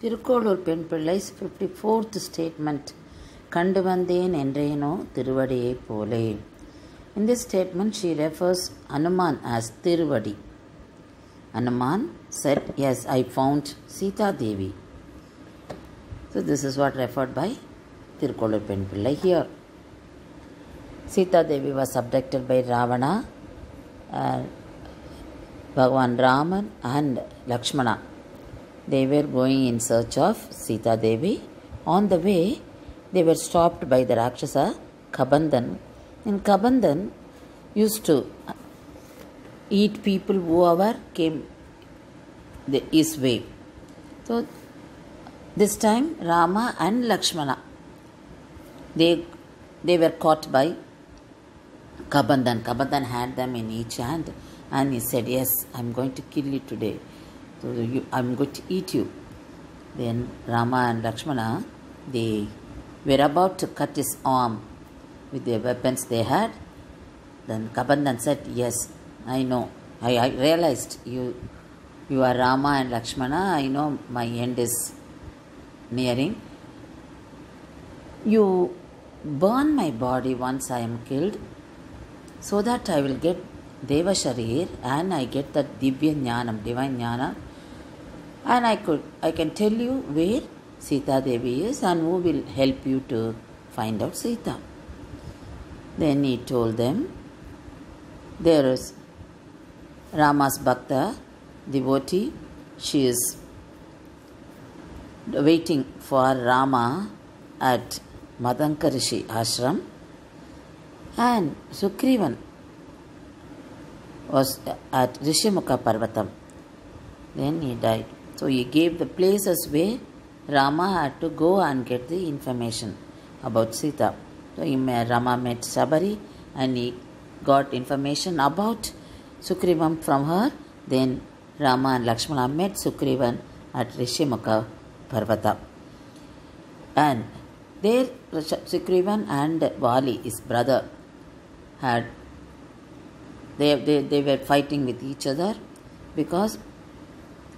திருக்கோளூர் பெண் பிள்ளை's 54th statement. கண்டு வந்தேன் என்றேனோ திருவடியைப் போலே. In this statement, she refers Hanuman as Tiruvadi. Hanuman said, yes, I found Sita Devi. So this is what referred by Tirukkolur Pen Pillai here. Sita Devi was abducted by Ravana, Bhagavan Raman and Lakshmana. They were going in search of Sita Devi. On the way, they were stopped by the Rakshasa Kabandhan. And Kabandhan used to eat people whoever came his way. So this time Rama and Lakshmana, they were caught by Kabandhan. Kabandhan had them in each hand and he said, yes, I am going to kill you today. So I am going to eat you. Then Rama and Lakshmana, they were about to cut his arm with the weapons they had. Then Kabandhan said, yes, I know. I realized you are Rama and Lakshmana. I know my end is nearing. You burn my body once I am killed, so that I will get Deva Sharir and I get that Divya Jnanam, divine Jnana. And I can tell you where Sita Devi is and who will help you to find out Sita. Then he told them, there is Rama's Bhakta, devotee. She is waiting for Rama at Madanka Rishi ashram. And Sugrivan was at Rishimukha Parvatam. Then he died. So he gave the places where Rama had to go and get the information about Sita. So Rama met Sabari and he got information about Sugrivan from her. Then Rama and Lakshmana met Sugrivan at Rishimukha Parvata. And there Sugrivan and Vali, his brother, they were fighting with each other because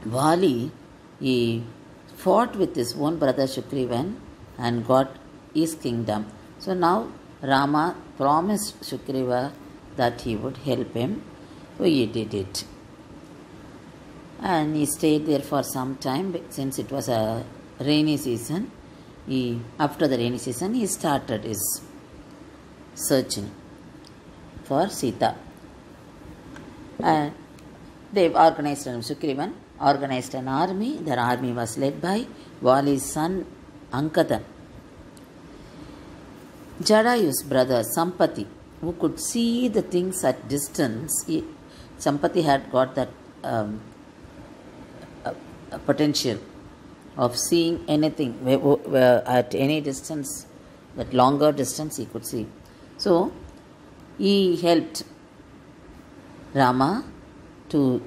Vali, he fought with his own brother Sugrivan and got his kingdom. So now Rama promised Sugriva that he would help him. So he did it. And he stayed there for some time since it was a rainy season. After the rainy season, he started his searching for Sita. And Sugrivan organized an army. Their army was led by Vali's son Ankadan. Jadayu's brother Sampati, who could see the things at distance, Sampati had got that potential of seeing anything at any distance, that longer distance he could see. So he helped Rama to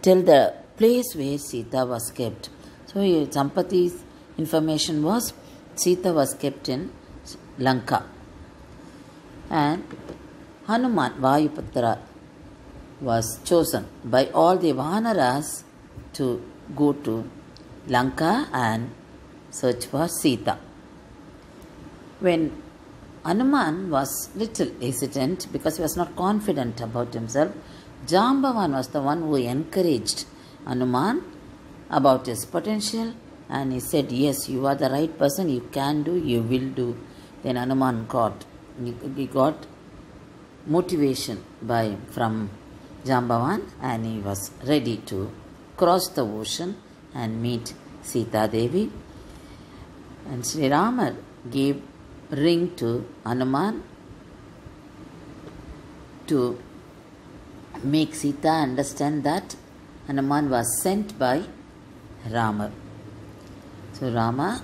tell the place where Sita was kept. So Sampati's information was Sita was kept in Lanka. And Hanuman, Vayuputra, was chosen by all the Vanaras to go to Lanka and search for Sita. When Hanuman was little hesitant because he was not confident about himself, Jambavan was the one who encouraged Hanuman about his potential, and he said, yes, you are the right person, you can do, you will do. Then Hanuman got motivation from Jambavan, and he was ready to cross the ocean and meet Sita Devi. And Sri Rama gave ring to Hanuman to make Sita understand that Hanuman was sent by Rama. So Rama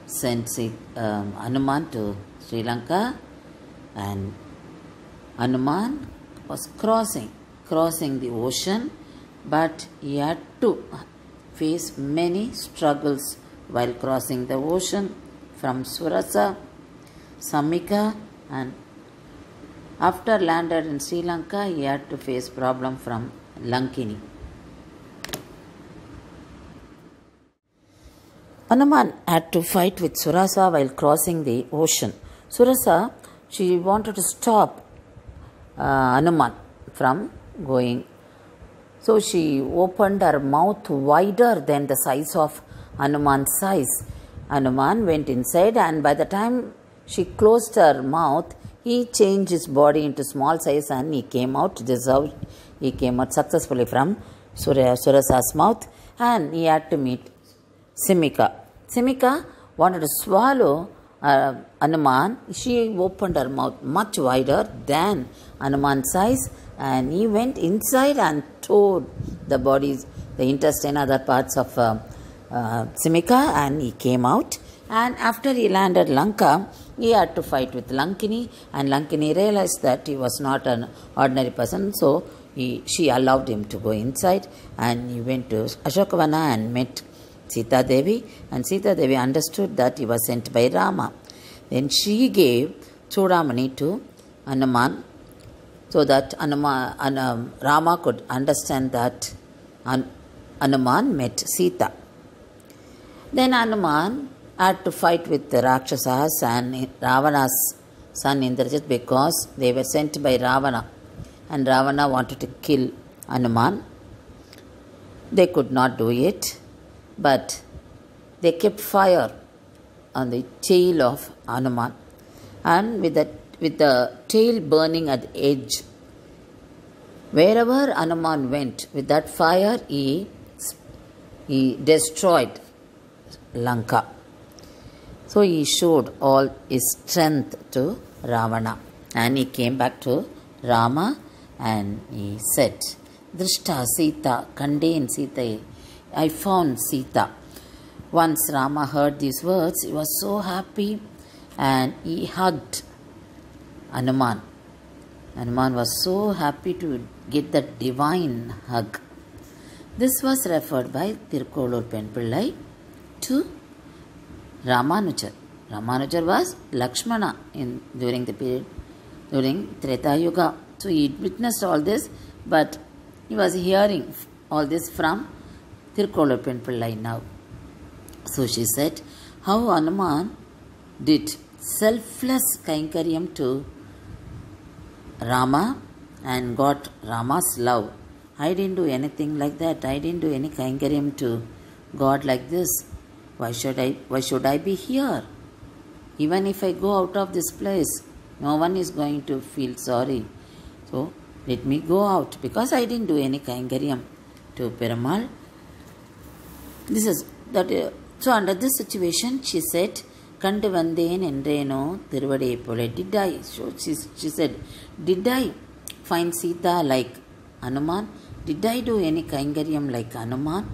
sent Hanuman to Sri Lanka, and Hanuman was crossing the ocean, but he had to face many struggles while crossing the ocean from Surasa, Samika, and after landed in Sri Lanka, he had to face problem from Lankini. Hanuman had to fight with Surasa while crossing the ocean. Surasa, she wanted to stop Hanuman from going. So she opened her mouth wider than the size of Hanuman's size. Hanuman went inside, and by the time she closed her mouth, he changed his body into small size and he came out. This is how he came out successfully from Surasa's mouth, and he had to meet Simika. Simika wanted to swallow Hanuman. She opened her mouth much wider than Hanuman's size, and he went inside and tore the bodies, the intestine, other parts of Simika, and he came out. And after he landed Lanka, he had to fight with Lankini, and Lankini realized that he was not an ordinary person, so she allowed him to go inside, and he went to Ashokavana and met Sita Devi, and Sita Devi understood that he was sent by Rama. Then she gave Chudamani to Hanuman, so that Rama could understand that Hanuman met Sita. Then Hanuman had to fight with the Rakshasas and Ravana's son Indrajit, because they were sent by Ravana, and Ravana wanted to kill Hanuman. They could not do it, but they kept fire on the tail of Hanuman, and with the tail burning at the edge, wherever Hanuman went with that fire, he destroyed Lanka. So he showed all his strength to Ravana, and he came back to Rama and he said, Drishta Sita, Kandeen Sita, I found Sita. Once Rama heard these words, he was so happy and he hugged Hanuman. Hanuman was so happy to get that divine hug. This was referred by Tirukkolur Penpillai to Ramanujar. Ramanujar was Lakshmana during the period, during Treta Yuga. So he witnessed all this, but he was hearing all this from Tirukkolur Penpillai now. So she said, how Hanuman did selfless Kainkaryam to Rama and got Rama's love. I didn't do anything like that. I didn't do any Kainkaryam to God like this. Why should I be here? Even if I go out of this place, no one is going to feel sorry. So let me go out, because I didn't do any Kainkaryam to Perumal. This is that. So under this situation, she said, Kandu Vandeen Endreno Tiruvade Pole. Did I? So she said, did I find Sita like Hanuman? Did I do any Kainkaryam like Hanuman?